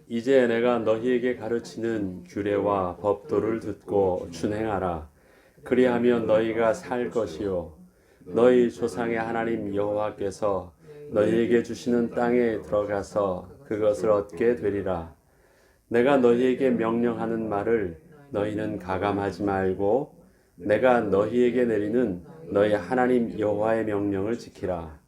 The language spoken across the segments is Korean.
이제 내가 너희에게 가르치는 규례와 법도를 듣고 준행하라. 그리하면 너희가 살 것이요 너희 조상의 하나님 여호와께서 너희에게 주시는 땅에 들어가서 그것을 얻게 되리라. 내가 너희에게 명령하는 말을 너희는 가감하지 말고 내가 너희에게 내리는 너희 하나님 여호와의 명령을 지키라.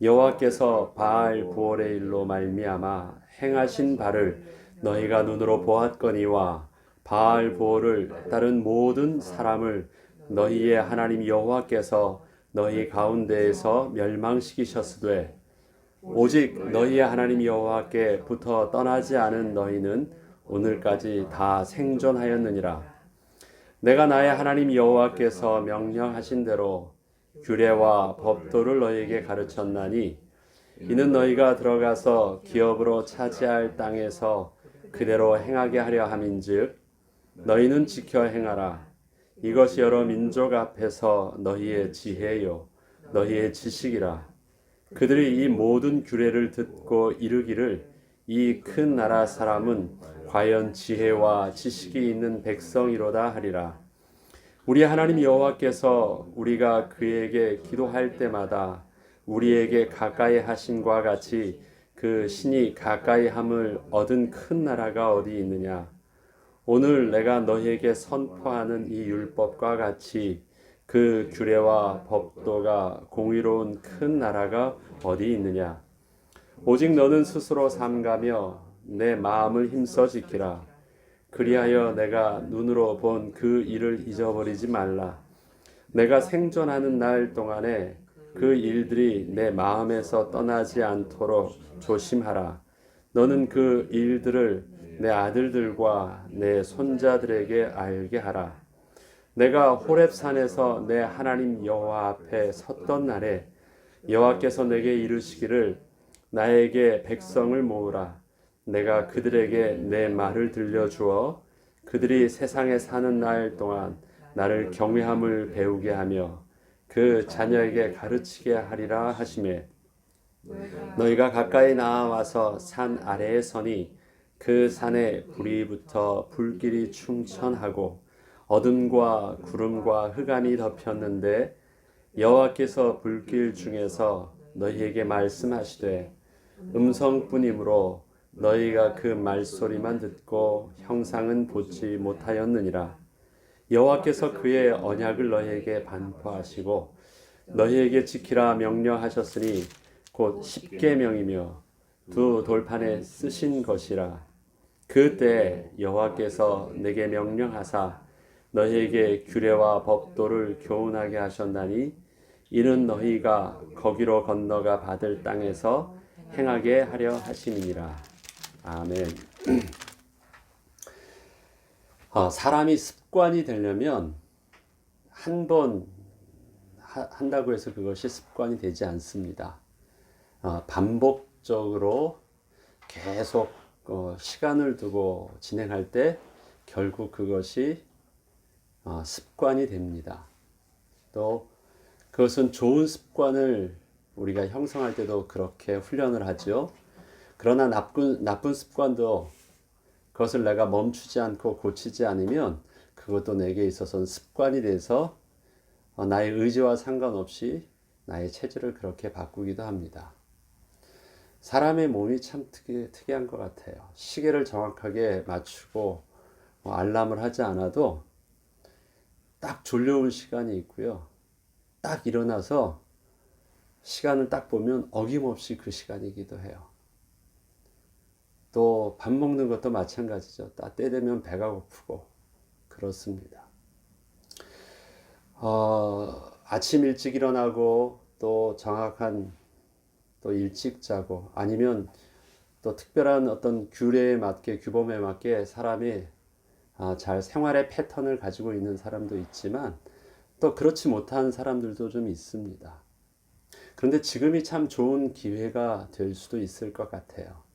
여호와께서 바알 부올의 일로 말미암아 행하신 바를 너희가 눈으로 보았거니와 바알 부올을 따른 모든 사람을 너희의 하나님 여호와께서 너희 가운데에서 멸망시키셨으되 오직 너희의 하나님 여호와께 부터 떠나지 않은 너희는 오늘까지 다 생존하였느니라. 내가 나의 하나님 여호와께서 명령하신 대로 규례와 법도를 너희에게 가르쳤나니 이는 너희가 들어가서 기업으로 차지할 땅에서 그대로 행하게 하려 함인즉 너희는 지켜 행하라. 이것이 여러 민족 앞에서 너희의 지혜요 너희의 지식이라. 그들이 이 모든 규례를 듣고 이르기를 이 큰 나라 사람은 과연 지혜와 지식이 있는 백성이로다 하리라. 우리 하나님 여호와께서 우리가 그에게 기도할 때마다 우리에게 가까이 하심과 같이 그 신이 가까이 함을 얻은 큰 나라가 어디 있느냐. 오늘 내가 너희에게 선포하는 이 율법과 같이 그 규례와 법도가 공의로운 큰 나라가 어디 있느냐. 오직 너는 스스로 삼가며 내 마음을 힘써 지키라. 그리하여 내가 눈으로 본 그 일을 잊어버리지 말라. 내가 생존하는 날 동안에 그 일들이 내 마음에서 떠나지 않도록 조심하라. 너는 그 일들을 내 아들들과 내 손자들에게 알게 하라. 내가 호렙산에서 내 하나님 여호와 앞에 섰던 날에 여호와께서 내게 이르시기를 나에게 백성을 모으라. 내가 그들에게 내 말을 들려주어 그들이 세상에 사는 날 동안 나를 경외함을 배우게 하며 그 자녀에게 가르치게 하리라 하시매 너희가 가까이 나와서 산 아래에 서니 그 산에 불이 붙어 불길이 충천하고 어둠과 구름과 흑암이 덮였는데 여호와께서 불길 중에서 너희에게 말씀하시되 음성뿐이므로 너희가 그 말소리만 듣고 형상은 보지 못하였느니라. 여호와께서 그의 언약을 너희에게 반포하시고 너희에게 지키라 명령하셨으니 곧 십계명이며 두 돌판에 쓰신 것이라. 그때 여호와께서 내게 명령하사 너희에게 규례와 법도를 교훈하게 하셨나니 이는 너희가 거기로 건너가 받을 땅에서 행하게 하려 하심이니라. 아멘. 사람이 습관이 되려면 한 번 한다고 해서 그것이 습관이 되지 않습니다. 반복적으로 계속 시간을 두고 진행할 때 결국 그것이 습관이 됩니다. 또 그것은 좋은 습관을 우리가 형성할 때도 그렇게 훈련을 하죠. 그러나 나쁜 습관도 그것을 내가 멈추지 않고 고치지 않으면 그것도 내게 있어서는 습관이 돼서 나의 의지와 상관없이 나의 체질을 그렇게 바꾸기도 합니다. 사람의 몸이 참 특이한 것 같아요. 시계를 정확하게 맞추고 알람을 하지 않아도 딱 졸려올 시간이 있고요. 딱 일어나서 시간을 딱 보면 어김없이 그 시간이기도 해요. 또 밥 먹는 것도 마찬가지죠. 딱 때 되면 배가 고프고 그렇습니다. 아침 일찍 일어나고 또 정확한 또 일찍 자고 아니면 또 특별한 어떤 규례에 맞게 규범에 맞게 사람이 잘 생활의 패턴을 가지고 있는 사람도 있지만 또 그렇지 못한 사람들도 좀 있습니다. 그런데 지금이 참 좋은 기회가 될 수도 있을 것 같아요.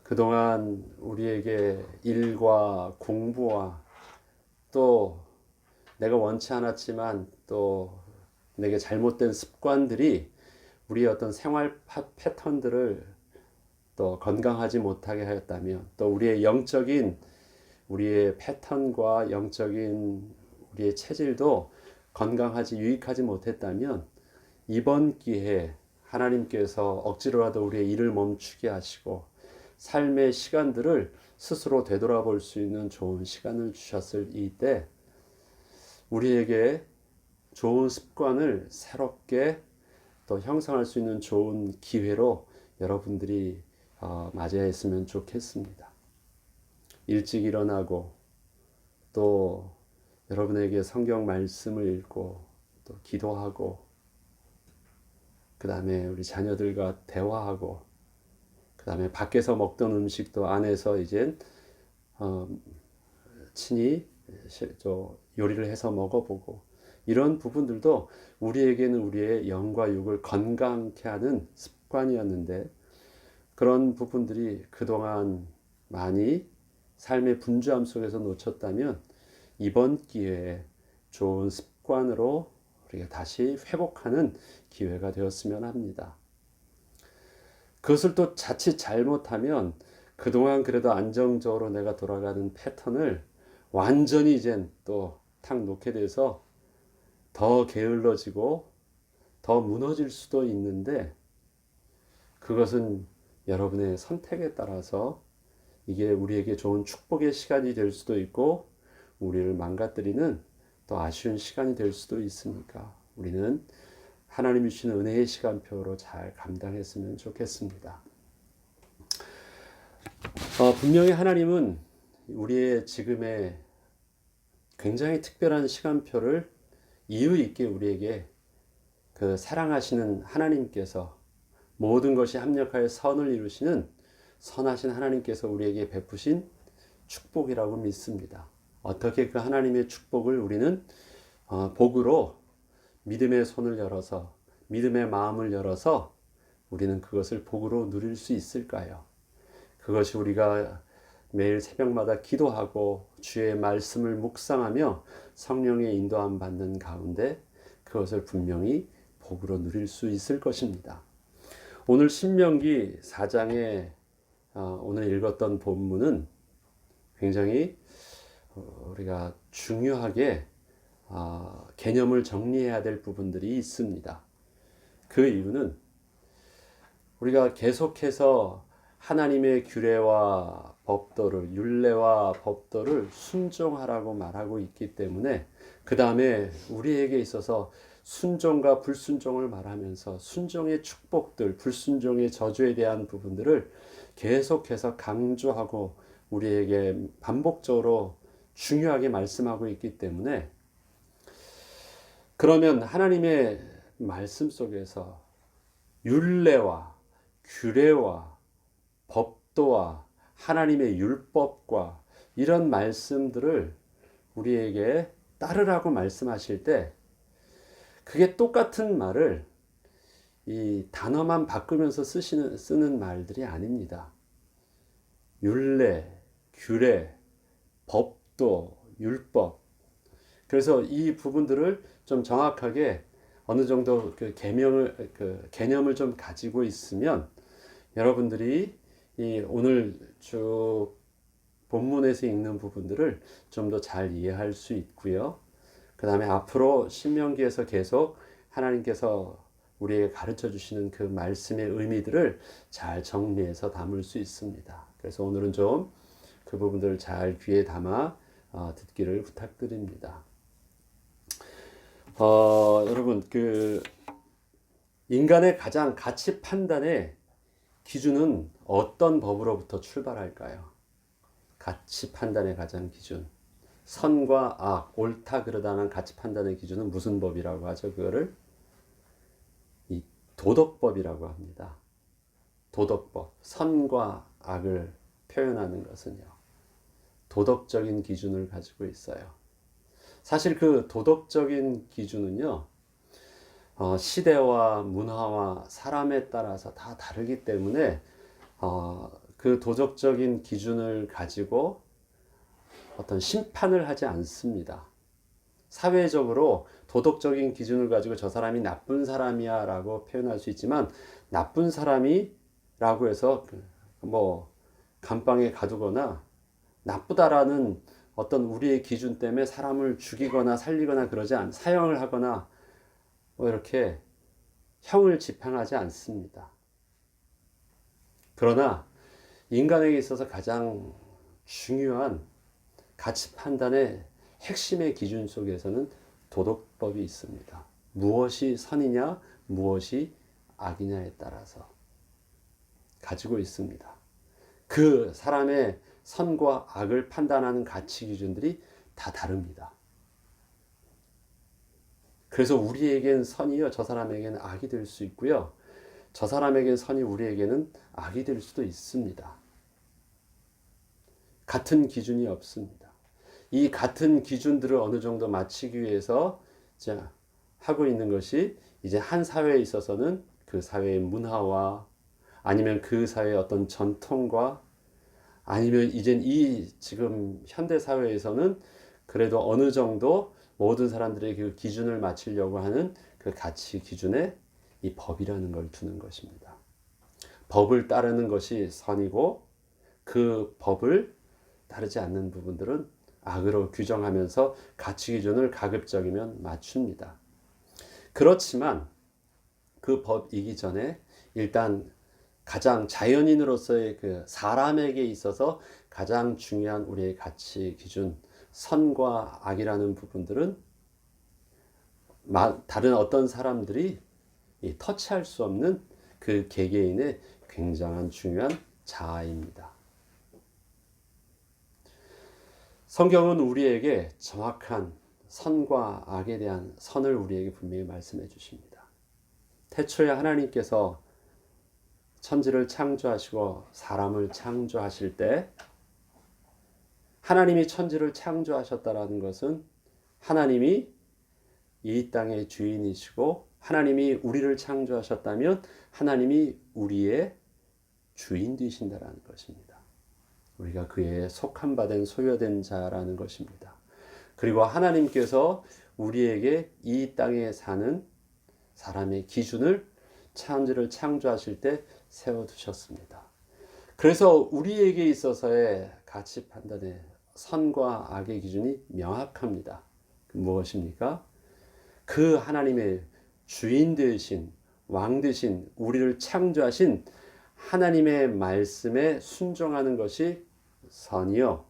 그동안 우리에게 일과 공부와 또 내가 원치 않았지만 또 내게 잘못된 습관들이 우리의 어떤 생활 패턴들을 또 건강하지 못하게 하였다면, 또 우리의 영적인 우리의 패턴과 영적인 우리의 체질도 건강하지 유익하지 못했다면, 이번 기회에 하나님께서 억지로라도 우리의 일을 멈추게 하시고 삶의 시간들을 스스로 되돌아볼 수 있는 좋은 시간을 주셨을 이때, 우리에게 좋은 습관을 새롭게 또 형성할 수 있는 좋은 기회로 여러분들이 맞이했으면 좋겠습니다. 일찍 일어나고, 또 여러분에게 성경 말씀을 읽고, 또 기도하고, 그 다음에 우리 자녀들과 대화하고, 그 다음에 밖에서 먹던 음식도 안에서 이제 친히 요리를 해서 먹어보고, 이런 부분들도 우리에게는 우리의 영과 육을 건강케 하는 습관이었는데, 그런 부분들이 그동안 많이 삶의 분주함 속에서 놓쳤다면, 이번 기회에 좋은 습관으로 우리가 다시 회복하는 기회가 되었으면 합니다. 그것을 또 자칫 잘못하면 그동안 그래도 안정적으로 내가 돌아가는 패턴을 완전히 이젠 또 탁 놓게 돼서 더 게을러지고 더 무너질 수도 있는데, 그것은 여러분의 선택에 따라서 이게 우리에게 좋은 축복의 시간이 될 수도 있고, 우리를 망가뜨리는 또 아쉬운 시간이 될 수도 있으니까 우리는 하나님이 주시는 은혜의 시간표로 잘 감당했으면 좋겠습니다. 분명히 하나님은 우리의 지금의 굉장히 특별한 시간표를 이유 있게 우리에게 그 사랑하시는 하나님께서, 모든 것이 합력하여 선을 이루시는 선하신 하나님께서 우리에게 베푸신 축복이라고 믿습니다. 어떻게 그 하나님의 축복을 우리는 복으로 믿음의 손을 열어서, 믿음의 마음을 열어서 우리는 그것을 복으로 누릴 수 있을까요? 그것이 우리가 매일 새벽마다 기도하고 주의 말씀을 묵상하며 성령의 인도함 받는 가운데 그것을 분명히 복으로 누릴 수 있을 것입니다. 오늘 신명기 4장에 오늘 읽었던 본문은 굉장히 우리가 중요하게 개념을 정리해야 될 부분들이 있습니다. 그 이유는 우리가 계속해서 하나님의 규례와 법도를, 율례와 법도를 순종하라고 말하고 있기 때문에, 그 다음에 우리에게 있어서 순종과 불순종을 말하면서 순종의 축복들, 불순종의 저주에 대한 부분들을 계속해서 강조하고 우리에게 반복적으로 중요하게 말씀하고 있기 때문에, 그러면 하나님의 말씀 속에서 율례와 규례와 법도와 하나님의 율법과 이런 말씀들을 우리에게 따르라고 말씀하실 때, 그게 똑같은 말을 이 단어만 바꾸면서 쓰는 말들이 아닙니다. 율례, 규례, 법도, 율법. 그래서 이 부분들을 좀 정확하게 어느 정도 그 개념을 좀 가지고 있으면 여러분들이 이 오늘 쭉 본문에서 읽는 부분들을 좀 더 잘 이해할 수 있고요. 그 다음에 앞으로 신명기에서 계속 하나님께서 우리에게 가르쳐 주시는 그 말씀의 의미들을 잘 정리해서 담을 수 있습니다. 그래서 오늘은 좀 그 부분들을 잘 귀에 담아 듣기를 부탁드립니다. 여러분, 그 인간의 가장 가치 판단의 기준은 어떤 법으로부터 출발할까요? 가치 판단의 가장 기준, 선과 악, 옳다 그르다는 가치 판단의 기준은 무슨 법이라고 하죠? 그거를 이 도덕법이라고 합니다. 도덕법, 선과 악을 표현하는 것은요, 도덕적인 기준을 가지고 있어요. 사실 그 도덕적인 기준은요, 시대와 문화와 사람에 따라서 다 다르기 때문에 그 도덕적인 기준을 가지고 어떤 심판을 하지 않습니다. 사회적으로 도덕적인 기준을 가지고 저 사람이 나쁜 사람이야 라고 표현할 수 있지만, 나쁜 사람이라고 해서 뭐 감방에 가두거나 나쁘다라는 어떤 우리의 기준 때문에 사람을 죽이거나 살리거나 사형을 하거나 뭐 이렇게 형을 집행하지 않습니다. 그러나 인간에게 있어서 가장 중요한 가치 판단의 핵심의 기준 속에서는 도덕법이 있습니다. 무엇이 선이냐, 무엇이 악이냐에 따라서 가지고 있습니다. 그 사람의 선과 악을 판단하는 가치 기준들이 다 다릅니다. 그래서 우리에겐 선이요, 저 사람에게는 악이 될 수 있고요. 저 사람에겐 선이 우리에게는 악이 될 수도 있습니다. 같은 기준이 없습니다. 이 같은 기준들을 어느 정도 맞추기 위해서 하고 있는 것이 이제 한 사회에 있어서는 그 사회의 문화와 아니면 그 사회의 어떤 전통과 아니면 이젠 이 지금 현대 사회에서는 그래도 어느 정도 모든 사람들의 그 기준을 맞추려고 하는 그 가치 기준에 이 법이라는 걸 두는 것입니다. 법을 따르는 것이 선이고 그 법을 따르지 않는 부분들은 악으로 규정하면서 가치 기준을 가급적이면 맞춥니다. 그렇지만 그 법이기 전에 일단 가장 자연인으로서의 그 사람에게 있어서 가장 중요한 우리의 가치 기준, 선과 악이라는 부분들은 다른 어떤 사람들이 터치할 수 없는 그 개개인의 굉장한 중요한 자아입니다. 성경은 우리에게 정확한 선과 악에 대한 선을 우리에게 분명히 말씀해 주십니다. 태초에 하나님께서 천지를 창조하시고 사람을 창조하실 때 하나님이 천지를 창조하셨다라는 것은 하나님이 이 땅의 주인이시고 하나님이 우리를 창조하셨다면 하나님이 우리의 주인 되신다라는 것입니다. 우리가 그의 속한 바 된 소유된 자라는 것입니다. 그리고 하나님께서 우리에게 이 땅에 사는 사람의 기준을 천지를 창조하실 때 세워두셨습니다. 그래서 우리에게 있어서의 가치 판단의 선과 악의 기준이 명확합니다. 무엇입니까? 그 하나님의 주인 되신 왕 되신 우리를 창조하신 하나님의 말씀에 순종하는 것이 선이요,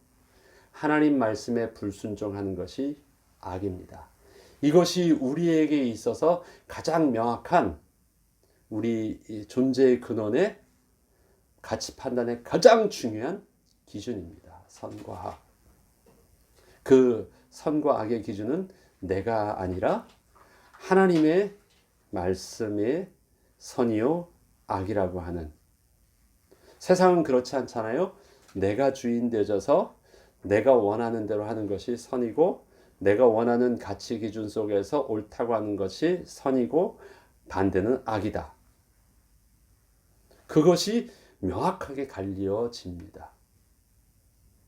하나님 말씀에 불순종하는 것이 악입니다. 이것이 우리에게 있어서 가장 명확한 우리 존재의 근원의 가치 판단의 가장 중요한 기준입니다. 선과 악. 그 선과 악의 기준은 내가 아니라 하나님의 말씀의 선이요 악이라고 하는, 세상은 그렇지 않잖아요. 내가 주인 되어서 내가 원하는 대로 하는 것이 선이고 내가 원하는 가치 기준 속에서 옳다고 하는 것이 선이고 반대는 악이다. 그것이 명확하게 갈려집니다.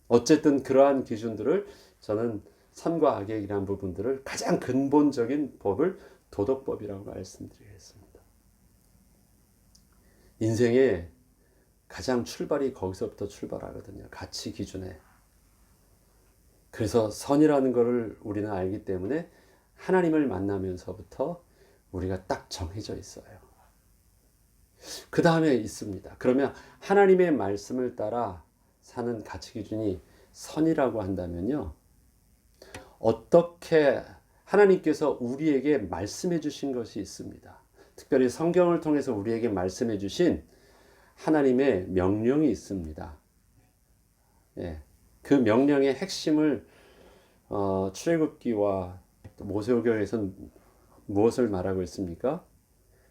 어쨌든 그러한 기준들을 저는 선과 악에 이란 부분들을 가장 근본적인 법을 도덕법이라고 말씀드리겠습니다. 인생의 가장 출발이 거기서부터 출발하거든요. 가치 기준에. 그래서 선이라는 것을 우리는 알기 때문에 하나님을 만나면서부터 우리가 딱 정해져 있어요. 그 다음에 있습니다. 그러면 하나님의 말씀을 따라 사는 가치 기준이 선이라고 한다면요, 어떻게 하나님께서 우리에게 말씀해 주신 것이 있습니다. 특별히 성경을 통해서 우리에게 말씀해 주신 하나님의 명령이 있습니다. 예, 그 명령의 핵심을 출애굽기와 모세오경에서는 무엇을 말하고 있습니까?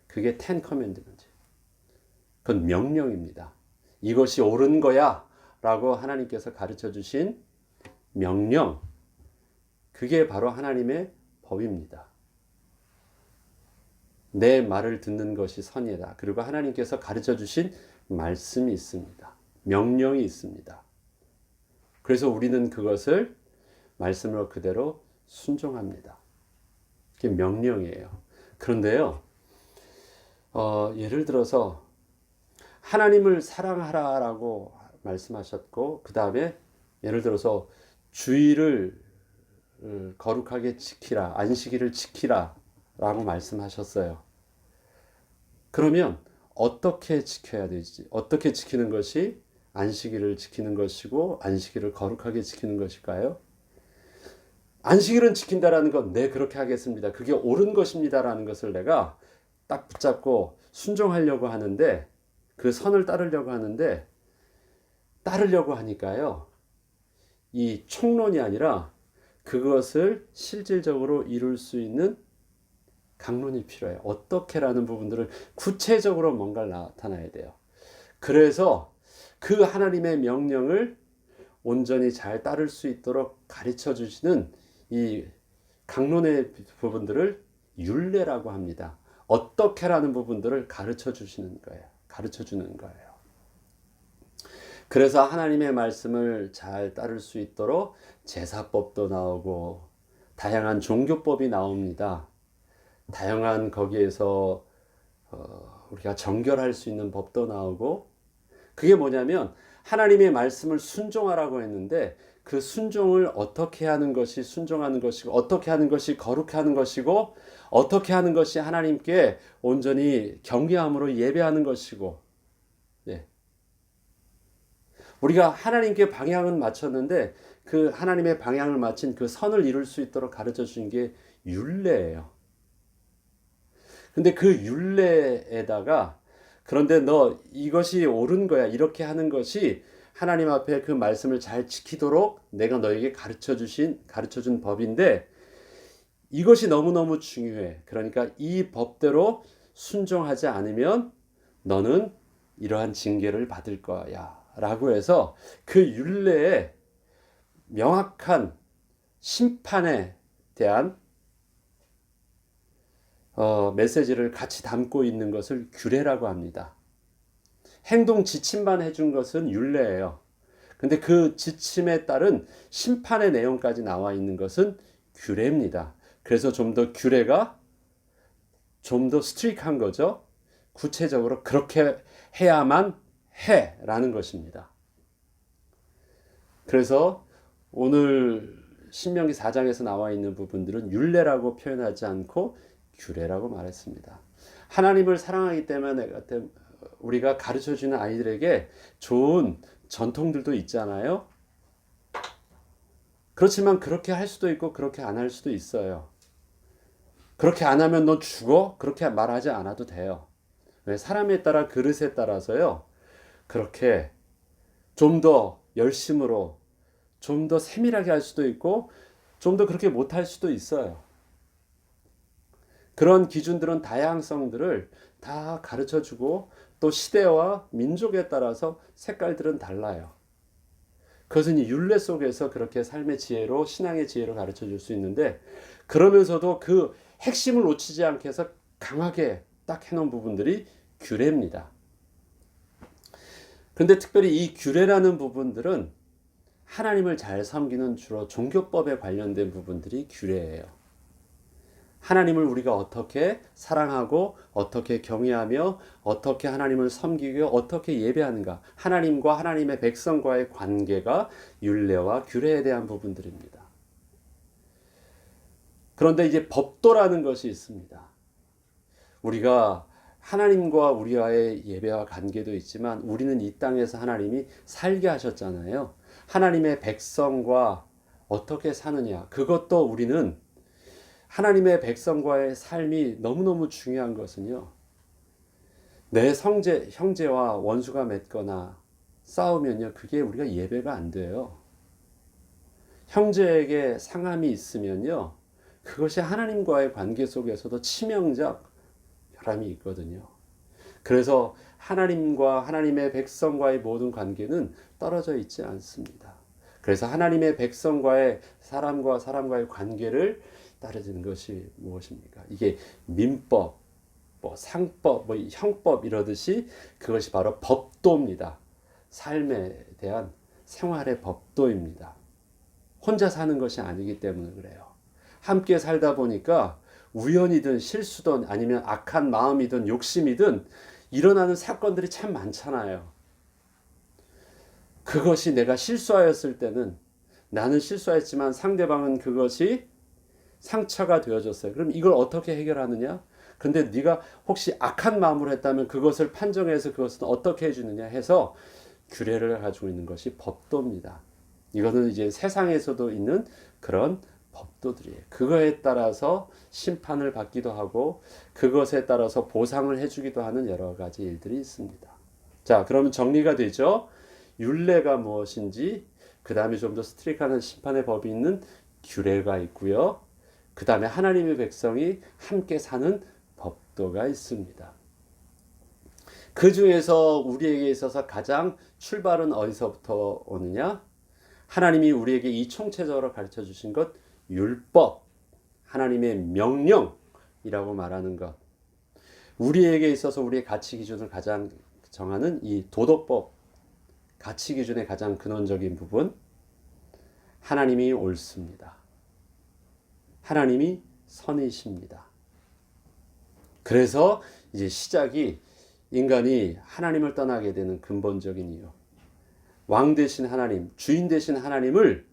그게 10 커맨드먼트. 그건 명령입니다. 이것이 옳은 거야 라고 하나님께서 가르쳐 주신 명령, 그게 바로 하나님의 법입니다. 내 말을 듣는 것이 선이다. 그리고 하나님께서 가르쳐 주신 말씀이 있습니다. 명령이 있습니다. 그래서 우리는 그것을 말씀으로 그대로 순종합니다. 그게 명령이에요. 그런데요, 예를 들어서 하나님을 사랑하라라고 말씀하셨고, 그 다음에 예를 들어서 주의를 거룩하게 지키라, 안식일을 지키라 라고 말씀하셨어요. 그러면 어떻게 지켜야 되지? 어떻게 지키는 것이 안식일을 지키는 것이고 안식일을 거룩하게 지키는 것일까요? 안식일은 지킨다라는 건 네, 그렇게 하겠습니다. 그게 옳은 것입니다라는 것을 내가 딱 붙잡고 순종하려고 하는데, 그 선을 따르려고 하니까요. 이 총론이 아니라 그것을 실질적으로 이룰 수 있는 강론이 필요해요. 어떻게라는 부분들을 구체적으로 뭔가를 나타나야 돼요. 그래서 그 하나님의 명령을 온전히 잘 따를 수 있도록 가르쳐 주시는 이 강론의 부분들을 율례라고 합니다. 어떻게라는 부분들을 가르쳐 주시는 거예요. 가르쳐 주는 거예요. 그래서 하나님의 말씀을 잘 따를 수 있도록 제사법도 나오고 다양한 종교법이 나옵니다. 다양한 거기에서 우리가 정결할 수 있는 법도 나오고, 그게 뭐냐면 하나님의 말씀을 순종하라고 했는데 그 순종을 어떻게 하는 것이 순종하는 것이고, 어떻게 하는 것이 거룩해 하는 것이고, 어떻게 하는 것이 하나님께 온전히 경외함으로 예배하는 것이고, 예. 우리가 하나님께 방향은 맞췄는데 그 하나님의 방향을 맞춘 그 선을 이룰 수 있도록 가르쳐 주신 게 율례예요. 근데 그 율례에다가 그런데 너 이것이 옳은 거야, 이렇게 하는 것이 하나님 앞에 그 말씀을 잘 지키도록 내가 너에게 가르쳐 준 법인데 이것이 너무너무 중요해. 그러니까 이 법대로 순종하지 않으면 너는 이러한 징계를 받을 거야 라고 해서 그 율례에 명확한 심판에 대한 메시지를 같이 담고 있는 것을 규례라고 합니다. 행동 지침만 해준 것은 율례예요. 근데 그 지침에 따른 심판의 내용까지 나와 있는 것은 규례입니다. 그래서 좀 더 규례가 좀 더 스트릭한 거죠. 구체적으로 그렇게 해야만 해라는 것입니다. 그래서 오늘 신명기 4장에서 나와 있는 부분들은 율례라고 표현하지 않고 규례라고 말했습니다. 하나님을 사랑하기 때문에 우리가 가르쳐주는 아이들에게 좋은 전통들도 있잖아요. 그렇지만 그렇게 할 수도 있고 그렇게 안 할 수도 있어요. 그렇게 안 하면 너 죽어? 그렇게 말하지 않아도 돼요. 왜? 사람에 따라 그릇에 따라서요. 그렇게 좀 더 열심으로 좀 더 세밀하게 할 수도 있고 좀 더 그렇게 못할 수도 있어요. 그런 기준들은 다양성들을 다 가르쳐주고 또 시대와 민족에 따라서 색깔들은 달라요. 그것은 이 율례 속에서 그렇게 삶의 지혜로 신앙의 지혜로 가르쳐줄 수 있는데 그러면서도 그 핵심을 놓치지 않게 해서 강하게 딱 해놓은 부분들이 규례입니다. 그런데 특별히 이 규례라는 부분들은 하나님을 잘 섬기는 주로 종교법에 관련된 부분들이 규례예요. 하나님을 우리가 어떻게 사랑하고 어떻게 경외하며 어떻게 하나님을 섬기고 어떻게 예배하는가, 하나님과 하나님의 백성과의 관계가 율례와 규례에 대한 부분들입니다. 그런데 이제 법도라는 것이 있습니다. 우리가 하나님과 우리와의 예배와 관계도 있지만 우리는 이 땅에서 하나님이 살게 하셨잖아요. 하나님의 백성과 어떻게 사느냐, 그것도 우리는 하나님의 백성과의 삶이 너무너무 중요한 것은요. 내 형제와 원수가 맺거나 싸우면요. 그게 우리가 예배가 안 돼요. 형제에게 상함이 있으면요. 그것이 하나님과의 관계 속에서도 치명적 결함이 있거든요. 그래서 하나님과 하나님의 백성과의 모든 관계는 떨어져 있지 않습니다. 그래서 하나님의 백성과의 사람과 사람과의 관계를 따르는 것이 무엇입니까? 이게 민법, 상법, 형법 이러듯이 그것이 바로 법도입니다. 삶에 대한 생활의 법도입니다. 혼자 사는 것이 아니기 때문에 그래요. 함께 살다 보니까 우연이든 실수든 아니면 악한 마음이든 욕심이든 일어나는 사건들이 참 많잖아요. 그것이 내가 실수하였을 때는 나는 실수했지만 상대방은 그것이 상처가 되어졌어요. 그럼 이걸 어떻게 해결하느냐? 근데 네가 혹시 악한 마음으로 했다면 그것을 판정해서 그것은 어떻게 해주느냐 해서 규례를 가지고 있는 것이 법도입니다. 이거는 이제 세상에서도 있는 그런 법도들이에요. 그거에 따라서 심판을 받기도 하고 그것에 따라서 보상을 해주기도 하는 여러 가지 일들이 있습니다. 자, 그러면 정리가 되죠? 율례가 무엇인지, 그 다음에 좀 더 스트릭한 심판의 법이 있는 규례가 있고요. 그 다음에 하나님의 백성이 함께 사는 법도가 있습니다. 그 중에서 우리에게 있어서 가장 출발은 어디서부터 오느냐? 하나님이 우리에게 이 총체적으로 가르쳐 주신 것, 율법, 하나님의 명령이라고 말하는 것. 우리에게 있어서 우리의 가치 기준을 가장 정하는 이 도덕법, 가치 기준의 가장 근원적인 부분, 하나님이 옳습니다. 하나님이 선이십니다. 그래서 이제 시작이 인간이 하나님을 떠나게 되는 근본적인 이유. 왕 되신 하나님, 주인 되신 하나님을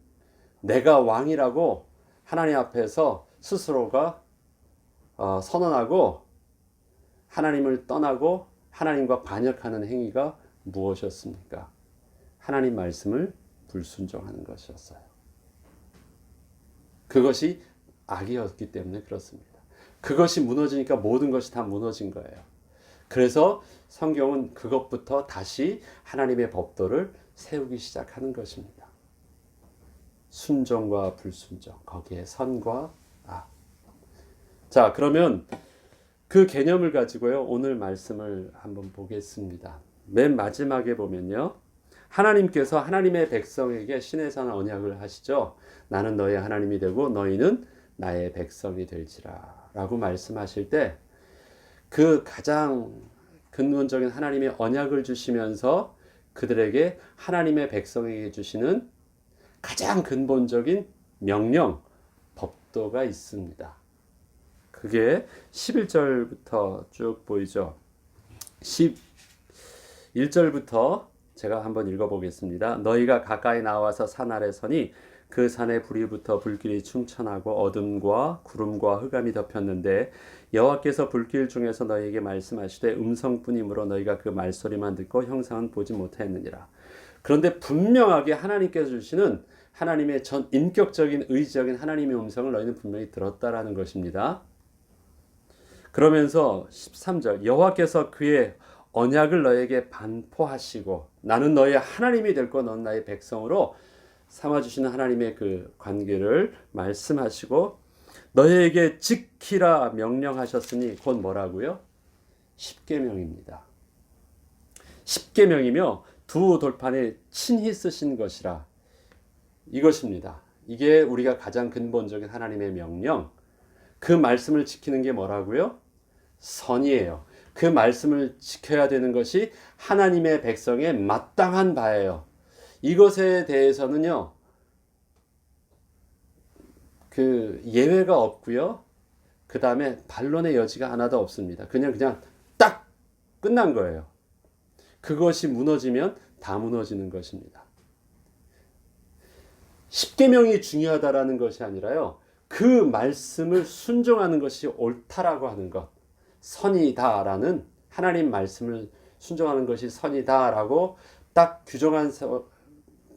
내가 왕이라고 하나님 앞에서 스스로가 선언하고 하나님을 떠나고 하나님과 반역하는 행위가 무엇이었습니까? 하나님 말씀을 불순종하는 것이었어요. 그것이 악이었기 때문에 그렇습니다. 그것이 무너지니까 모든 것이 다 무너진 거예요. 그래서 성경은 그것부터 다시 하나님의 법도를 세우기 시작하는 것입니다. 순종과 불순종, 거기에 선과 악. 자, 그러면 그 개념을 가지고요, 오늘 말씀을 한번 보겠습니다. 맨 마지막에 보면요, 하나님께서 하나님의 백성에게 시내산 언약을 하시죠. 나는 너의 하나님이 되고 너희는 나의 백성이 될지라 라고 말씀하실 때 그 가장 근본적인 하나님의 언약을 주시면서 그들에게 하나님의 백성에게 주시는 가장 근본적인 명령, 법도가 있습니다. 그게 11절부터 쭉 보이죠. 11절부터 제가 한번 읽어보겠습니다. 너희가 가까이 나와서 산 아래 서니 그 산에 불이 붙어 불길이 충천하고 어둠과 구름과 흑암이 덮였는데 여호와께서 불길 중에서 너희에게 말씀하시되 음성뿐이므로 너희가 그 말소리만 듣고 형상은 보지 못하였느니라. 그런데 분명하게 하나님께서 주시는 하나님의 전 인격적인 의지적인 하나님의 음성을 너희는 분명히 들었다라는 것입니다. 그러면서 13절 여호와께서 그의 언약을 너에게 반포하시고 나는 너의 하나님이 될 거 너는 나의 백성으로 삼아주시는 하나님의 그 관계를 말씀하시고 너희에게 지키라 명령하셨으니 곧 뭐라고요? 십계명입니다. 십계명이며 두 돌판에 친히 쓰신 것이라 이것입니다. 이게 우리가 가장 근본적인 하나님의 명령. 그 말씀을 지키는 게 뭐라고요? 선이에요. 그 말씀을 지켜야 되는 것이 하나님의 백성의 마땅한 바예요. 이것에 대해서는요, 그 예외가 없고요. 그 다음에 반론의 여지가 하나도 없습니다. 그냥 딱 끝난 거예요. 그것이 무너지면 다 무너지는 것입니다. 십계명이 중요하다라는 것이 아니라요. 그 말씀을 순종하는 것이 옳다라고 하는 것. 선이다라는 하나님 말씀을 순종하는 것이 선이다라고 딱 규정한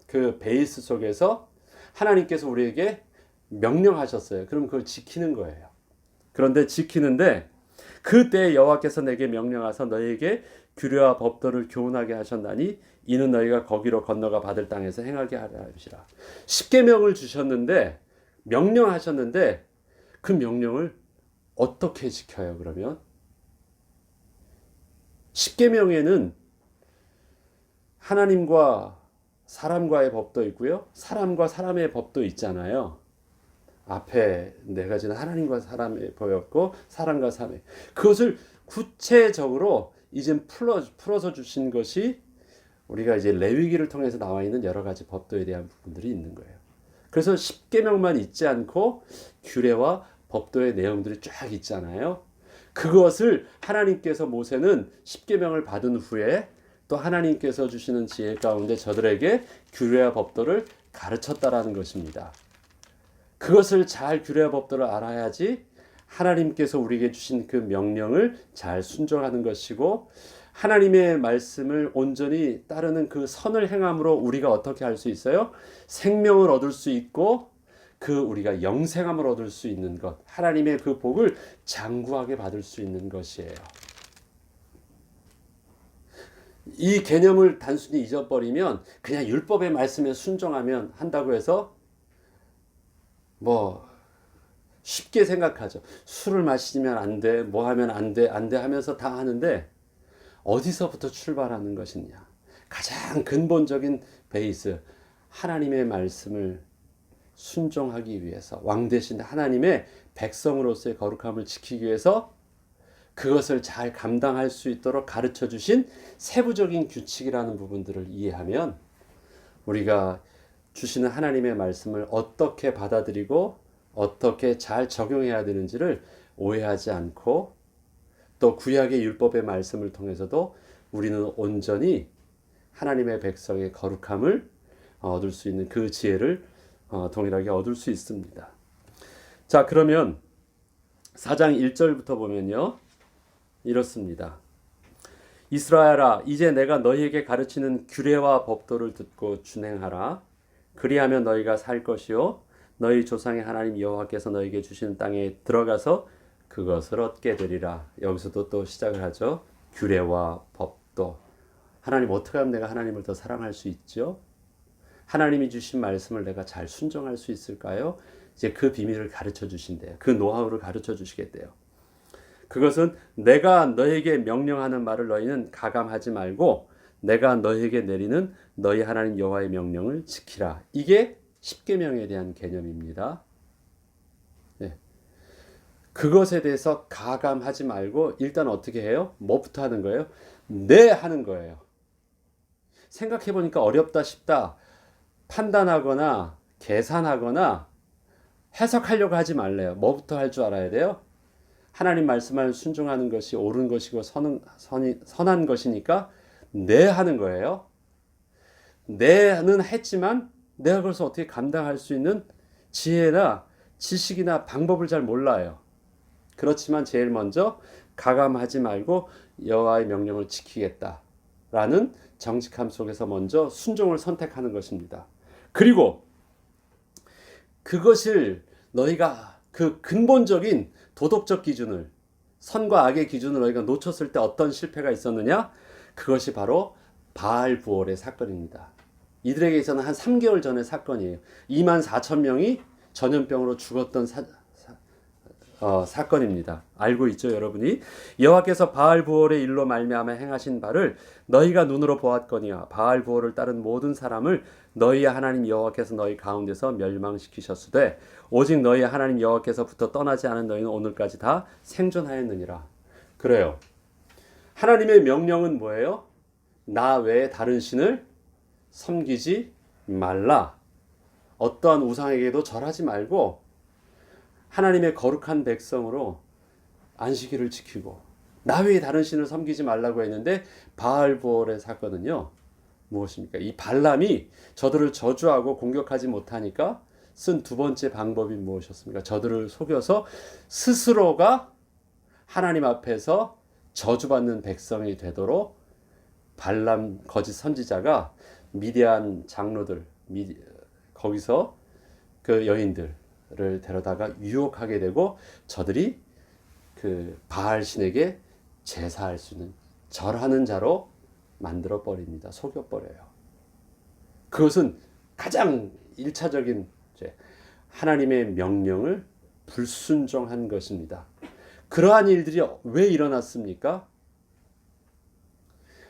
그 베이스 속에서 하나님께서 우리에게 명령하셨어요. 그럼 그걸 지키는 거예요. 그런데 지키는데 그때 여호와께서 내게 명령하사 너희에게 규례와 법도를 교훈하게 하셨나니 이는 너희가 거기로 건너가 받을 땅에서 행하게 하라 하시라. 십계명을 주셨는데 명령하셨는데 그 명령을 어떻게 지켜요? 그러면 십계명에는 하나님과 사람과의 법도 있고요. 사람과 사람의 법도 있잖아요. 앞에 네 가지는 하나님과 사람의 법이었고 사람과 사람의 그것을 구체적으로 이제 풀어서 주신 것이 우리가 이제 레위기를 통해서 나와 있는 여러 가지 법도에 대한 부분들이 있는 거예요. 그래서 십계명만 있지 않고 규례와 법도의 내용들이 쫙 있잖아요. 그것을 하나님께서 모세는 십계명을 받은 후에 또 하나님께서 주시는 지혜 가운데 저들에게 규례와 법도를 가르쳤다라는 것입니다. 그것을 잘 규례와 법도를 알아야지 하나님께서 우리에게 주신 그 명령을 잘 순종하는 것이고, 하나님의 말씀을 온전히 따르는 그 선을 행함으로 우리가 어떻게 할 수 있어요? 생명을 얻을 수 있고 그 우리가 영생함을 얻을 수 있는 것, 하나님의 그 복을 장구하게 받을 수 있는 것이에요. 이 개념을 단순히 잊어버리면 그냥 율법의 말씀에 순종하면 한다고 해서 뭐 쉽게 생각하죠. 술을 마시면 안 돼, 뭐 하면 안 돼, 안 돼 하면서 다 하는데 어디서부터 출발하는 것이냐? 가장 근본적인 베이스, 하나님의 말씀을 순종하기 위해서, 왕 대신 하나님의 백성으로서의 거룩함을 지키기 위해서 그것을 잘 감당할 수 있도록 가르쳐 주신 세부적인 규칙이라는 부분들을 이해하면 우리가 주시는 하나님의 말씀을 어떻게 받아들이고 어떻게 잘 적용해야 되는지를 오해하지 않고, 또 구약의 율법의 말씀을 통해서도 우리는 온전히 하나님의 백성의 거룩함을 얻을 수 있는 그 지혜를 동일하게 얻을 수 있습니다. 자, 그러면 4장 1절부터 보면요, 이렇습니다. 이스라엘아, 이제 내가 너희에게 가르치는 규례와 법도를 듣고 준행하라. 그리하면 너희가 살 것이요 너희 조상의 하나님 여호와께서 너희에게 주시는 땅에 들어가서 그것을 얻게 되리라. 여기서도 또 시작을 하죠. 규례와 법도. 하나님, 어떻게 하면 내가 하나님을 더 사랑할 수 있죠? 하나님이 주신 말씀을 내가 잘 순종할 수 있을까요? 이제 그 비밀을 가르쳐 주신대요. 그 노하우를 가르쳐 주시겠대요. 그것은 내가 너에게 명령하는 말을 너희는 가감하지 말고 내가 너희에게 내리는 너희 하나님 여호와의 명령을 지키라. 이게 십계명에 대한 개념입니다. 네. 그것에 대해서 가감하지 말고 일단 어떻게 해요? 뭐부터 하는 거예요? 네 하는 거예요. 생각해 보니까 어렵다 싶다 판단하거나 계산하거나 해석하려고 하지 말래요. 뭐부터 할 줄 알아야 돼요? 하나님 말씀을 순종하는 것이 옳은 것이고 선한 것이니까 네 하는 거예요. 네는 했지만 내가 그것을 어떻게 감당할 수 있는 지혜나 지식이나 방법을 잘 몰라요. 그렇지만 제일 먼저 가감하지 말고 여호와의 명령을 지키겠다라는 정직함 속에서 먼저 순종을 선택하는 것입니다. 그리고 그것을 너희가 그 근본적인 도덕적 기준을, 선과 악의 기준을 너희가 놓쳤을 때 어떤 실패가 있었느냐? 그것이 바로 바알 부올의 사건입니다. 이들에게 있어서는 한 3개월 전의 사건이에요. 24,000명이 전염병으로 죽었던 사건입니다. 알고 있죠, 여러분이? 여호와께서 바알 부올의 일로 말미암아 행하신 바를 너희가 눈으로 보았거니와 바알 부올을 따른 모든 사람을 너희의 하나님 여호와께서 너희 가운데서 멸망시키셨으되 오직 너희의 하나님 여호와께서부터 떠나지 않은 너희는 오늘까지 다 생존하였느니라. 그래요. 하나님의 명령은 뭐예요? 나 외에 다른 신을 섬기지 말라. 어떠한 우상에게도 절하지 말고 하나님의 거룩한 백성으로 안식일을 지키고 나 외에 다른 신을 섬기지 말라고 했는데 바알부올의 사건은요, 무엇입니까? 이 발람이 저들을 저주하고 공격하지 못하니까 쓴 두 번째 방법이 무엇이었습니까? 저들을 속여서 스스로가 하나님 앞에서 저주받는 백성이 되도록 발람 거짓 선지자가 미디안 장로들, 거기서 그 여인들을 데려다가 유혹하게 되고 저들이 그 바알 신에게 제사할 수 있는 절하는 자로 만들어 버립니다. 속여 버려요. 그것은 가장 1차적인 죄, 하나님의 명령을 불순종한 것입니다. 그러한 일들이 왜 일어났습니까?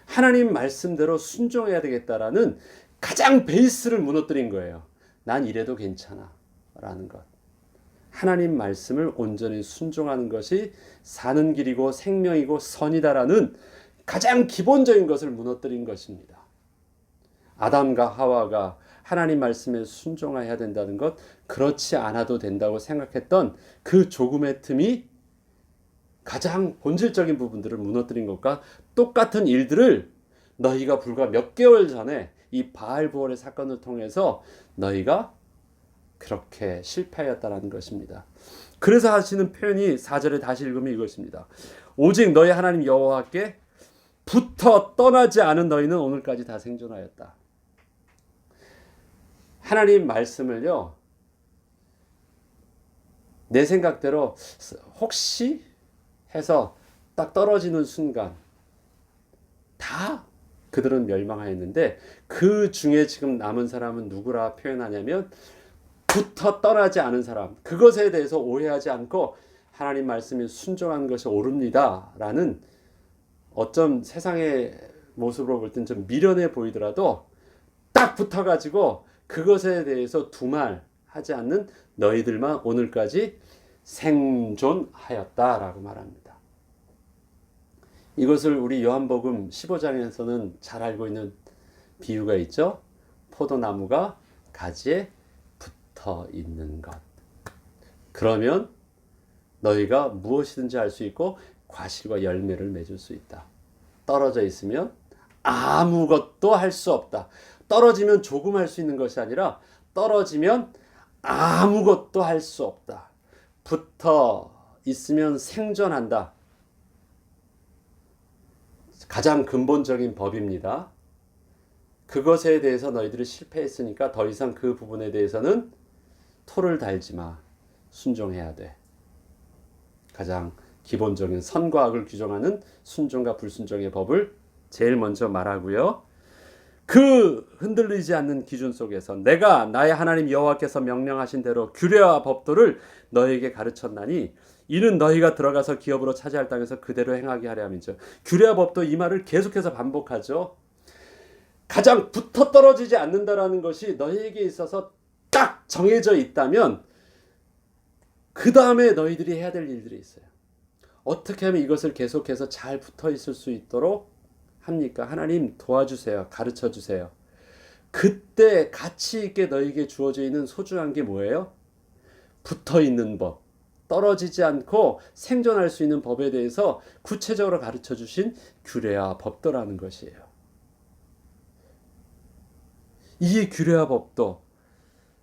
하나님 말씀대로 순종해야 되겠다라는 가장 베이스를 무너뜨린 거예요. 난 이래도 괜찮아 라는 것. 하나님 말씀을 온전히 순종하는 것이 사는 길이고 생명이고 선이다라는 가장 기본적인 것을 무너뜨린 것입니다. 아담과 하와가 하나님 말씀에 순종해야 된다는 것, 그렇지 않아도 된다고 생각했던 그 조금의 틈이 가장 본질적인 부분들을 무너뜨린 것과 똑같은 일들을 너희가 불과 몇 개월 전에 이 바알부올의 사건을 통해서 너희가 그렇게 실패하였다는 것입니다. 그래서 하시는 표현이 4절에 다시 읽으면 이것입니다. 오직 너희 하나님 여호와께 붙어 떠나지 않은 너희는 오늘까지 다 생존하였다. 하나님 말씀을요, 내 생각대로 혹시 해서 딱 떨어지는 순간 다 그들은 멸망하였는데, 그 중에 지금 남은 사람은 누구라 표현하냐면 붙어 떠나지 않은 사람, 그것에 대해서 오해하지 않고 하나님 말씀이 순종한 것이 옳습니다 라는, 어쩜 세상의 모습으로 볼 땐 좀 미련해 보이더라도 딱 붙어가지고 그것에 대해서 두말 하지 않는 너희들만 오늘까지 생존하였다라고 말합니다. 이것을 우리 요한복음 15장에서는 잘 알고 있는 비유가 있죠. 포도나무가 가지에 붙어 있는 것. 그러면 너희가 무엇이든지 할 수 있고 과실과 열매를 맺을 수 있다. 떨어져 있으면 아무것도 할 수 없다. 떨어지면 조금 할 수 있는 것이 아니라 떨어지면 아무것도 할 수 없다. 붙어 있으면 생존한다. 가장 근본적인 법입니다. 그것에 대해서 너희들이 실패했으니까 더 이상 그 부분에 대해서는 토를 달지 마. 순종해야 돼. 가장 기본적인 선과 악을 규정하는 순종과 불순종의 법을 제일 먼저 말하고요. 그 흔들리지 않는 기준 속에서 내가 나의 하나님 여호와께서 명령하신 대로 규례와 법도를 너희에게 가르쳤나니 이는 너희가 들어가서 기업으로 차지할 땅에서 그대로 행하게 하려 함이죠. 규례와 법도, 이 말을 계속해서 반복하죠. 가장 붙어 떨어지지 않는다라는 것이 너희에게 있어서 딱 정해져 있다면 그 다음에 너희들이 해야 될 일들이 있어요. 어떻게 하면 이것을 계속해서 잘 붙어 있을 수 있도록 합니까? 하나님 도와주세요. 가르쳐 주세요. 그때 가치 있게 너희에게 주어져 있는 소중한 게 뭐예요? 붙어 있는 법, 떨어지지 않고 생존할 수 있는 법에 대해서 구체적으로 가르쳐 주신 규례와 법도라는 것이에요. 이 규례와 법도,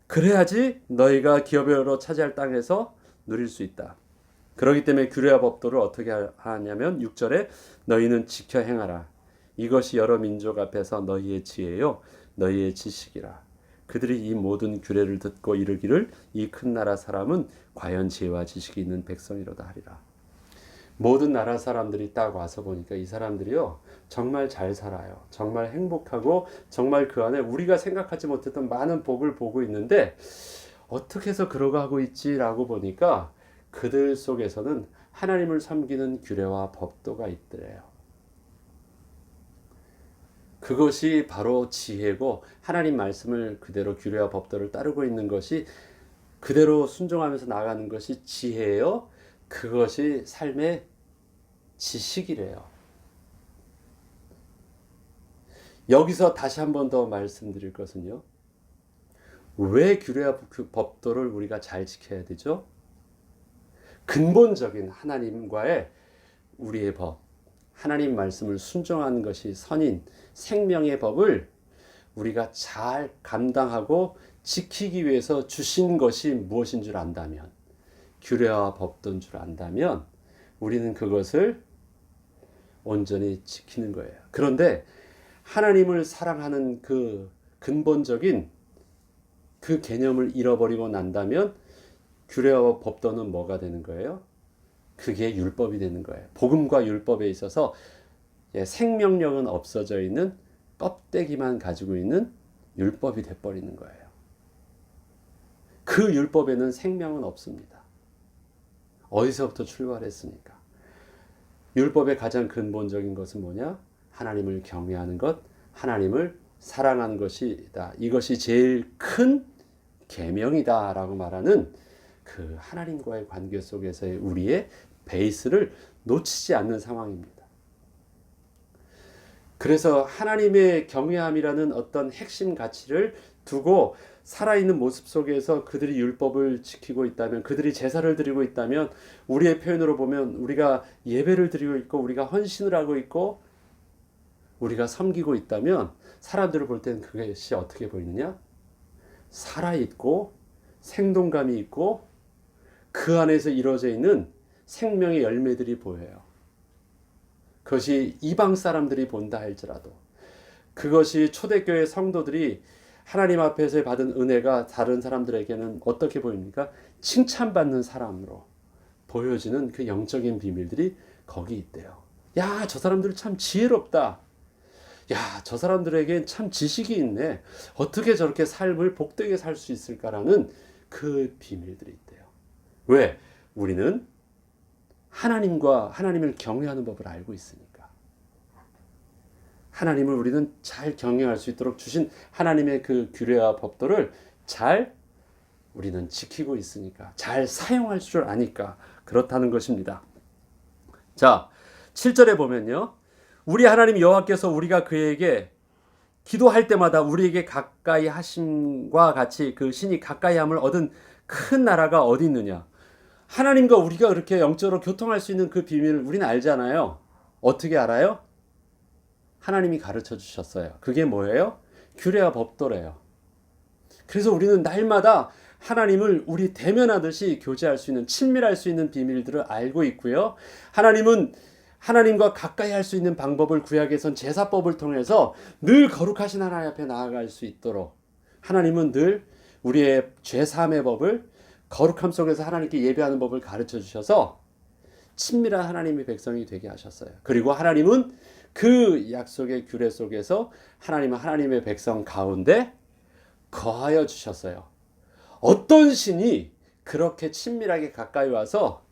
그래야지 너희가 기업으로 차지할 땅에서 누릴 수 있다. 그렇기 때문에 규례와 법도를 어떻게 하냐면 6절에 너희는 지켜 행하라. 이것이 여러 민족 앞에서 너희의 지혜요 너희의 지식이라. 그들이 이 모든 규례를 듣고 이르기를 이 큰 나라 사람은 과연 지혜와 지식이 있는 백성이로다 하리라. 모든 나라 사람들이 딱 와서 보니까 이 사람들이요 정말 잘 살아요. 정말 행복하고 정말 그 안에 우리가 생각하지 못했던 많은 복을 보고 있는데 어떻게 해서 그러고 있지라고 보니까 그들 속에서는 하나님을 섬기는 규례와 법도가 있더래요. 그것이 바로 지혜고, 하나님 말씀을 그대로 규례와 법도를 따르고 있는 것이, 그대로 순종하면서 나가는 것이 지혜예요. 그것이 삶의 지식이래요. 여기서 다시 한 번 더 말씀드릴 것은요, 왜 규례와 법도를 우리가 잘 지켜야 되죠? 근본적인 하나님과의 우리의 법, 하나님 말씀을 순종하는 것이 선인 생명의 법을 우리가 잘 감당하고 지키기 위해서 주신 것이 무엇인 줄 안다면, 규례와 법도인 줄 안다면 우리는 그것을 온전히 지키는 거예요. 그런데 하나님을 사랑하는 그 근본적인 그 개념을 잃어버리고 난다면 규례와 법도는 뭐가 되는 거예요? 그게 율법이 되는 거예요. 복음과 율법에 있어서 생명력은 없어져 있는 껍데기만 가지고 있는 율법이 돼버리는 거예요. 그 율법에는 생명은 없습니다. 어디서부터 출발했습니까? 율법의 가장 근본적인 것은 뭐냐? 하나님을 경외하는 것, 하나님을 사랑하는 것이다. 이것이 제일 큰 계명이다라고 말하는 그 하나님과의 관계 속에서의 우리의 베이스를 놓치지 않는 상황입니다. 그래서 하나님의 경외함이라는 어떤 핵심 가치를 두고 살아있는 모습 속에서 그들이 율법을 지키고 있다면, 그들이 제사를 드리고 있다면, 우리의 표현으로 보면 우리가 예배를 드리고 있고 우리가 헌신을 하고 있고 우리가 섬기고 있다면 사람들을 볼 때는 그것이 어떻게 보이느냐? 살아있고 생동감이 있고 그 안에서 이루어져 있는 생명의 열매들이 보여요. 그것이 이방 사람들이 본다 할지라도, 그것이 초대교회 성도들이 하나님 앞에서 받은 은혜가 다른 사람들에게는 어떻게 보입니까? 칭찬받는 사람으로 보여지는 그 영적인 비밀들이 거기 있대요. 야, 저 사람들 참 지혜롭다. 야, 저 사람들에겐 참 지식이 있네. 어떻게 저렇게 삶을 복되게 살 수 있을까라는 그 비밀들이 있대요. 왜? 우리는 하나님과 하나님을 경외하는 법을 알고 있으니까. 하나님을 우리는 잘 경외할 수 있도록 주신 하나님의 그 규례와 법도를 잘 우리는 지키고 있으니까, 잘 사용할 줄 아니까 그렇다는 것입니다. 자, 7절에 보면요, 우리 하나님 여호와께서 우리가 그에게 기도할 때마다 우리에게 가까이 하심과 같이 그 신이 가까이 함을 얻은 큰 나라가 어디 있느냐. 하나님과 우리가 그렇게 영적으로 교통할 수 있는 그 비밀을 우리는 알잖아요. 어떻게 알아요? 하나님이 가르쳐 주셨어요. 그게 뭐예요? 규례와 법도래요. 그래서 우리는 날마다 하나님을 우리 대면하듯이 교제할 수 있는, 친밀할 수 있는 비밀들을 알고 있고요. 하나님은 하나님과 가까이 할 수 있는 방법을 구약에선 제사법을 통해서 늘 거룩하신 하나님 앞에 나아갈 수 있도록, 하나님은 늘 우리의 죄사함의 법을, 거룩함 속에서 하나님께 예배하는 법을 가르쳐 주셔서 친밀한 하나님의 백성이 되게 하셨어요. 그리고 하나님은 그 약속의 규례 속에서 하나님은 하나님의 백성 가운데 거하여 주셨어요. 어떤 신이 그렇게 친밀하게 가까이 와서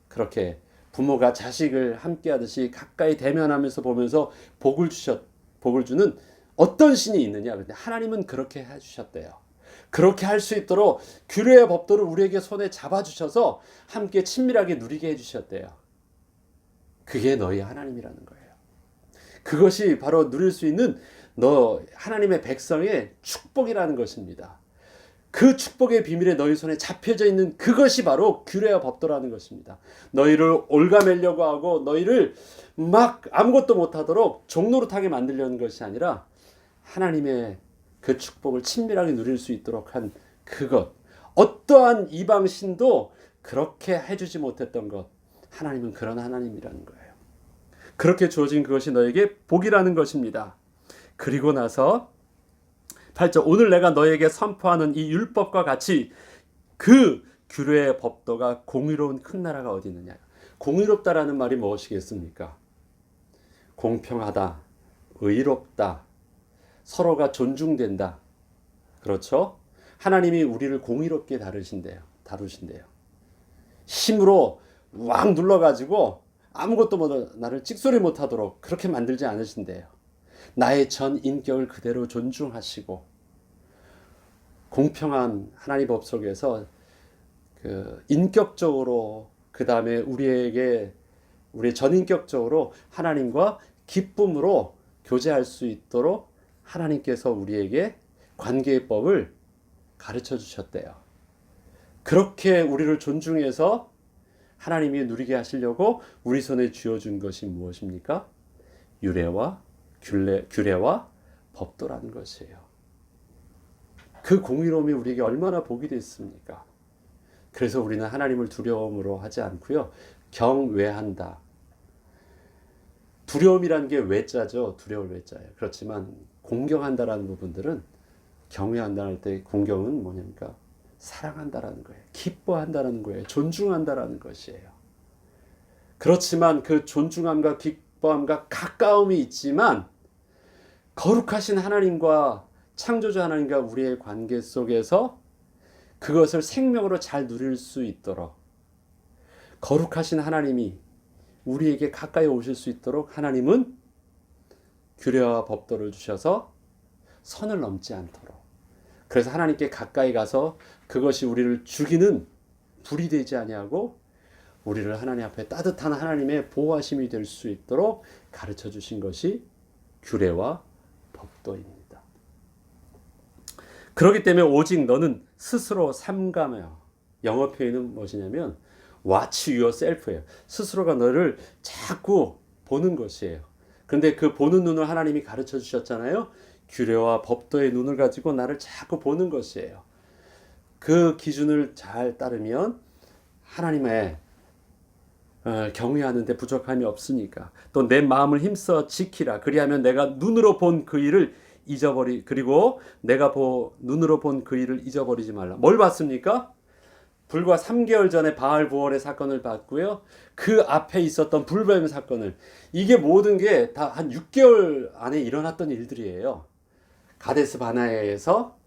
그렇게 부모가 자식을 함께 하듯이 가까이 대면하면서 보면서 복을 주는 어떤 신이 있느냐? 근데 하나님은 그렇게 해주셨대요. 그렇게 할 수 있도록 규례의 법도를 우리에게 손에 잡아주셔서 함께 친밀하게 누리게 해주셨대요. 그게 너희 하나님이라는 거예요. 그것이 바로 누릴 수 있는 하나님의 백성의 축복이라는 것입니다. 그 축복의 비밀에 너희 손에 잡혀져 있는 그것이 바로 규례와 법도라는 것입니다. 너희를 올가매려고 하고 너희를 막 아무것도 못하도록 종노릇하게 만들려는 것이 아니라 하나님의 그 축복을 친밀하게 누릴 수 있도록 한 그것, 어떠한 이방 신도 그렇게 해주지 못했던 것, 하나님은 그런 하나님이라는 거예요. 그렇게 주어진 그것이 너에게 복이라는 것입니다. 그리고 나서 8절, 오늘 내가 너에게 선포하는 이 율법과 같이 그 규례의 법도가 공의로운 큰 나라가 어디 있느냐. 공의롭다라는 말이 무엇이겠습니까? 공평하다, 의롭다, 서로가 존중된다. 그렇죠? 하나님이 우리를 공의롭게 다루신대요. 힘으로 왁 눌러가지고 아무것도 나를 찍소리 못하도록 그렇게 만들지 않으신대요. 나의 전 인격을 그대로 존중하시고 공평한 하나님 법 속에서 그 인격적으로, 그 다음에 우리 전인격적으로 하나님과 기쁨으로 교제할 수 있도록 하나님께서 우리에게 관계의 법을 가르쳐 주셨대요. 그렇게 우리를 존중해서 하나님이 누리게 하시려고 우리 손에 쥐어준 것이 무엇입니까? 규례와 법도라는 것이에요. 그 공의로움이 우리에게 얼마나 복이 됐습니까? 그래서 우리는 하나님을 두려움으로 하지 않고요, 경외한다. 두려움이라는 게 외자죠. 두려울 외자예요. 그렇지만 공경한다라는 부분들은, 경외한다 할 때 공경은 뭐냐니까 사랑한다라는 거예요. 기뻐한다라는 거예요. 존중한다라는 것이에요. 그렇지만 그 존중함과 기뻐함과 가까움이 있지만 거룩하신 하나님과 창조주 하나님과 우리의 관계 속에서 그것을 생명으로 잘 누릴 수 있도록, 거룩하신 하나님이 우리에게 가까이 오실 수 있도록 하나님은 규례와 법도를 주셔서 선을 넘지 않도록, 그래서 하나님께 가까이 가서 그것이 우리를 죽이는 불이 되지 아니하고 우리를 하나님 앞에 따뜻한 하나님의 보호하심이 될 수 있도록 가르쳐 주신 것이 규례와 법도입니다. 그렇기 때문에 오직 너는 스스로 삼가며, 영어 표현은 무엇이냐면 watch yourself예요. 스스로가 너를 자꾸 보는 것이에요. 그런데 그 보는 눈을 하나님이 가르쳐 주셨잖아요. 규례와 법도의 눈을 가지고 나를 자꾸 보는 것이에요. 그 기준을 잘 따르면 하나님의 경외하는데 부족함이 없으니까. 또 내 마음을 힘써 지키라. 그리하면 내가 눈으로 본 그 일을 그리고 내가 눈으로 본 그 일을 잊어버리지 말라. 뭘 봤습니까? 불과 3개월 전에 바알 부월의 사건을 봤고요. 그 앞에 있었던 불뱀 사건을, 이게 모든 게 다 한 6개월 안에 일어났던 일들이에요. 가데스 바네아에서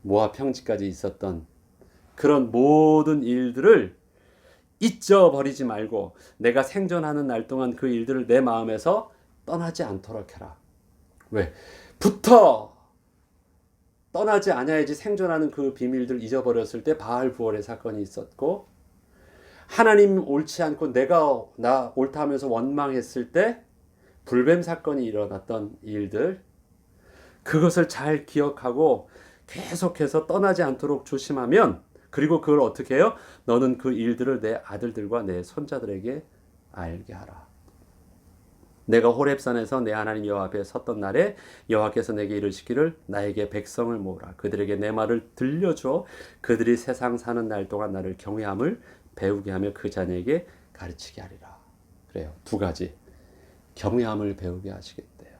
모압 평지까지 있었던 그런 모든 일들을 잊어버리지 말고 내가 생존하는 날 동안 그 일들을 내 마음에서 떠나지 않도록 해라. 왜? 떠나지 않아야지 생존하는 그 비밀들 잊어버렸을 때 바알 부월의 사건이 있었고, 하나님 옳지 않고 내가 나 옳다 하면서 원망했을 때 불뱀 사건이 일어났던 일들, 그것을 잘 기억하고 계속해서 떠나지 않도록 조심하면, 그리고 그걸 어떻게 해요? 너는 그 일들을 내 아들들과 내 손자들에게 알게 하라. 내가 호렙산에서 내 하나님 여호와 앞에 섰던 날에 여호와께서 내게 이르시기를 나에게 백성을 모으라. 그들에게 내 말을 들려줘. 그들이 세상 사는 날 동안 나를 경외함을 배우게 하며 그 자녀에게 가르치게 하리라. 그래요. 두 가지. 경외함을 배우게 하시겠대요.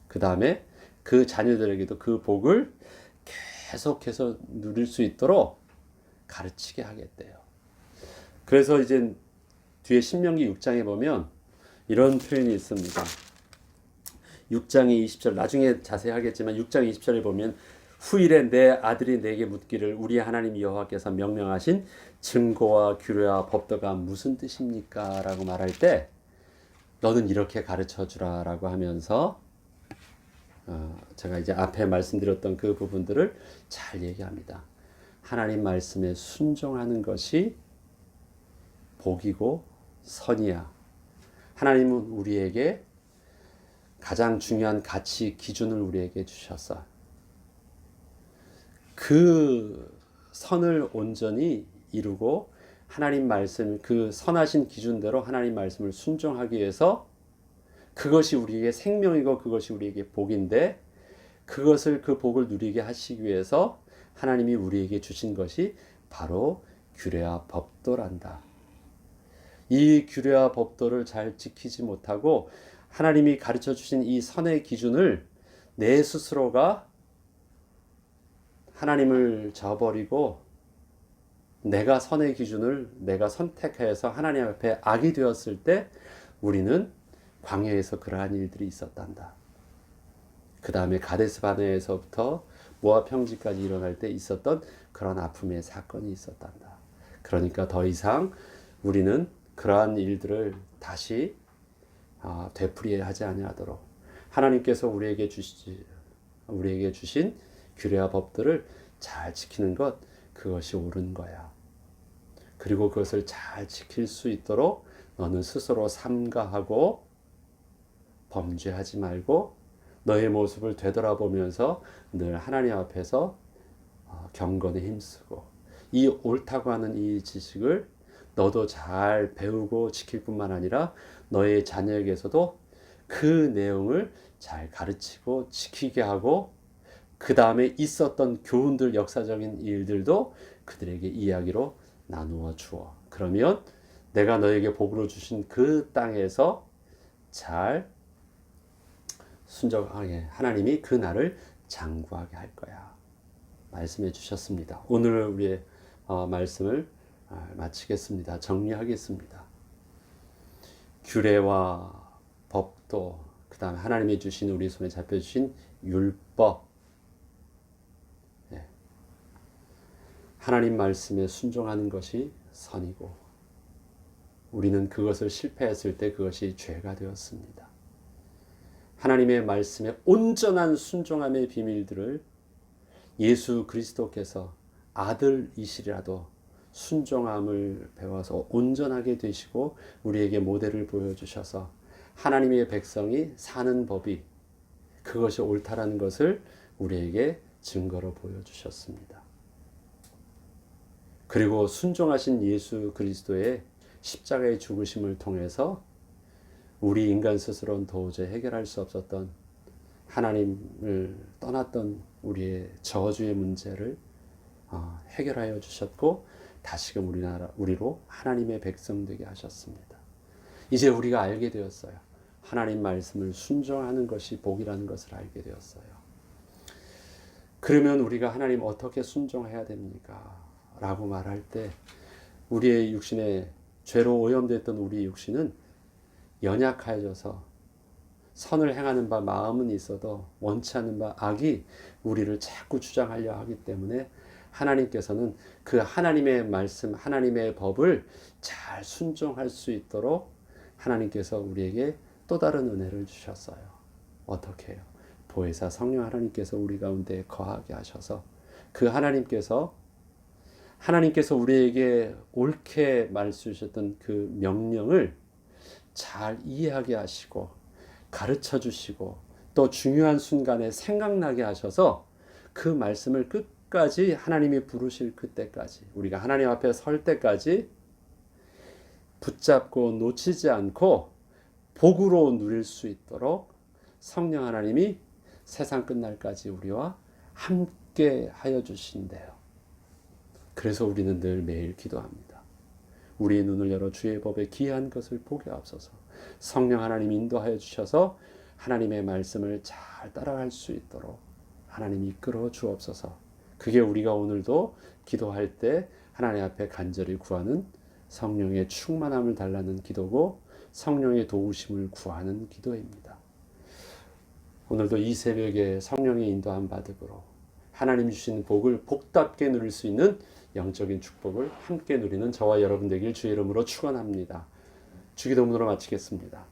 그 다음에 그 자녀들에게도 그 복을 계속해서 누릴 수 있도록 가르치게 하겠대요. 그래서 이제 뒤에 신명기 6장에 보면 이런 표현이 있습니다. 6장의 20절, 나중에 자세히 하겠지만 6장 20절에 보면 후일에 내 아들이 내게 묻기를 우리 하나님 여호와께서 명령하신 증거와 규례와 법도가 무슨 뜻입니까? 라고 말할 때 너는 이렇게 가르쳐 주라 라고 하면서 제가 이제 앞에 말씀드렸던 그 부분들을 잘 얘기합니다. 하나님 말씀에 순종하는 것이 복이고 선이야. 하나님은 우리에게 가장 중요한 가치 기준을 우리에게 주셔서 그 선을 온전히 이루고 하나님 말씀, 그 선하신 기준대로 하나님 말씀을 순종하기 위해서 그것이 우리에게 생명이고 그것이 우리에게 복인데, 그것을 그 복을 누리게 하시기 위해서 하나님이 우리에게 주신 것이 바로 규례와 법도란다. 이 규례와 법도를 잘 지키지 못하고 하나님이 가르쳐 주신 이 선의 기준을 내 스스로가 하나님을 저버리고 내가 선의 기준을 내가 선택해서 하나님 앞에 악이 되었을 때 우리는 광야에서 그러한 일들이 있었단다. 그 다음에 가데스 바네아에서부터 모압 평지까지 일어날 때 있었던 그런 아픔의 사건이 있었단다. 그러니까 더 이상 우리는 그러한 일들을 다시 되풀이하지 아니하도록 하나님께서 우리에게 주신 규례와 법들을 잘 지키는 것, 그것이 옳은 거야. 그리고 그것을 잘 지킬 수 있도록 너는 스스로 삼가하고 범죄하지 말고 너의 모습을 되돌아보면서 늘 하나님 앞에서 경건에 힘쓰고 이 옳다고 하는 이 지식을 너도 잘 배우고 지킬 뿐만 아니라 너의 자녀에게서도 그 내용을 잘 가르치고 지키게 하고, 그 다음에 있었던 교훈들, 역사적인 일들도 그들에게 이야기로 나누어 주어. 그러면 내가 너에게 복으로 주신 그 땅에서 잘 순종하게 하나님이 그 날을 장구하게 할 거야. 말씀해 주셨습니다. 오늘 우리의 말씀을 마치겠습니다. 정리하겠습니다. 규례와 법도, 그 다음에 하나님이 주신 우리 손에 잡혀주신 율법, 하나님 말씀에 순종하는 것이 선이고 우리는 그것을 실패했을 때 그것이 죄가 되었습니다. 하나님의 말씀에 온전한 순종함의 비밀들을 예수 그리스도께서 아들이시라도 순종함을 배워서 온전하게 되시고 우리에게 모델을 보여주셔서 하나님의 백성이 사는 법이 그것이 옳다라는 것을 우리에게 증거로 보여주셨습니다. 그리고 순종하신 예수 그리스도의 십자가의 죽으심을 통해서 우리 인간 스스로는 도저히 해결할 수 없었던 하나님을 떠났던 우리의 저주의 문제를 해결하여 주셨고 다시금 우리로 하나님의 백성 되게 하셨습니다. 이제 우리가 알게 되었어요. 하나님 말씀을 순종하는 것이 복이라는 것을 알게 되었어요. 그러면 우리가 하나님 어떻게 순종해야 됩니까? 라고 말할 때 우리의 육신에 죄로 오염됐던 우리 육신은 연약해져서 선을 행하는 바 마음은 있어도 원치 않는 바 악이 우리를 자꾸 주장하려 하기 때문에 하나님께서는 그 하나님의 말씀, 하나님의 법을 잘 순종할 수 있도록 하나님께서 우리에게 또 다른 은혜를 주셨어요. 어떻게 해요? 보혜사 성령 하나님께서 우리 가운데 거하게 하셔서 그 하나님께서 우리에게 옳게 말씀 주셨던 그 명령을 잘 이해하게 하시고 가르쳐 주시고 또 중요한 순간에 생각나게 하셔서 그 말씀을 끝까지 하나님이 부르실 그때까지 우리가 하나님 앞에 설 때까지 붙잡고 놓치지 않고 복으로 누릴 수 있도록 성령 하나님이 세상 끝날까지 우리와 함께 하여 주신대요. 그래서 우리는 늘 매일 기도합니다. 우리의 눈을 열어 주의 법에 기이한 것을 보게 하옵소서. 성령 하나님 인도하여 주셔서 하나님의 말씀을 잘 따라갈 수 있도록 하나님 이끌어 주옵소서. 그게 우리가 오늘도 기도할 때 하나님 앞에 간절히 구하는 성령의 충만함을 달라는 기도고 성령의 도우심을 구하는 기도입니다. 오늘도 이 새벽에 성령의 인도함 받음으로 하나님 주신 복을 복답게 누릴 수 있는 영적인 축복을 함께 누리는 저와 여러분 되길 주의 이름으로 축원합니다. 주기도문으로 마치겠습니다.